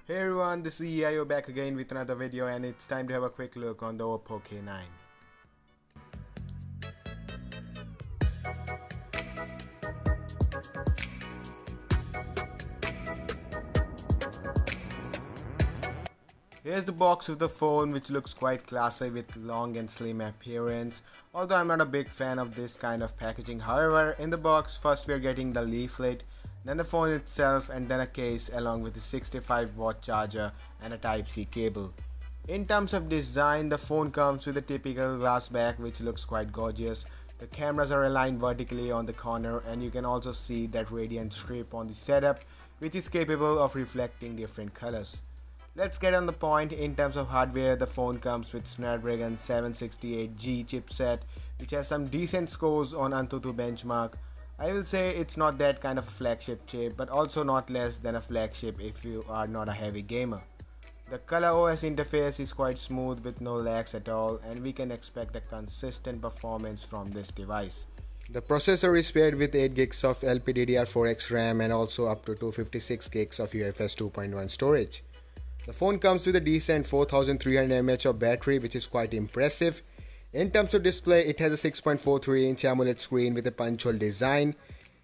Hey everyone, this is EIO back again with another video, and it's time to have a quick look on the OPPO K9. Here's the box of the phone, which looks quite classy with long and slim appearance. Although I'm not a big fan of this kind of packaging. However, in the box, first we're getting the leaflet, then the phone itself, and then a case along with a 65-watt charger and a Type-C cable. In terms of design, the phone comes with a typical glass back, which looks quite gorgeous. The cameras are aligned vertically on the corner, and you can also see that radiant strip on the setup, which is capable of reflecting different colors. Let's get on the point. In terms of hardware, the phone comes with Snapdragon 768G chipset, which has some decent scores on Antutu benchmark. I will say it's not that kind of a flagship chip, but also not less than a flagship if you are not a heavy gamer. The ColorOS interface is quite smooth with no lags at all, and we can expect a consistent performance from this device. The processor is paired with 8GB of LPDDR4X RAM and also up to 256GB of UFS 2.1 storage. The phone comes with a decent 4300 mAh of battery, which is quite impressive. In terms of display, it has a 6.43-inch AMOLED screen with a punch-hole design.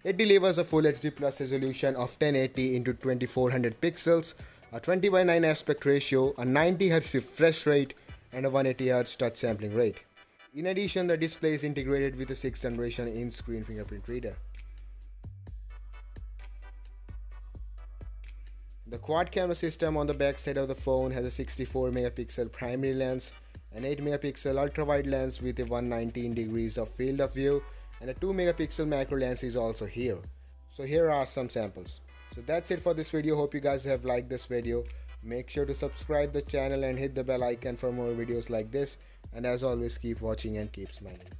It delivers a Full HD Plus resolution of 1080 x 2400 pixels, a 20:9 aspect ratio, a 90Hz refresh rate, and a 180Hz touch sampling rate. In addition, the display is integrated with a 6th generation in-screen fingerprint reader. The quad camera system on the back side of the phone has a 64-megapixel primary lens, an 8-megapixel ultra-wide lens with a 119 degrees of field of view, and a 2-megapixel macro lens is also here. So here are some samples. So that's it for this video. Hope you guys have liked this video. Make sure to subscribe the channel and hit the bell icon for more videos like this. And as always, keep watching and keep smiling.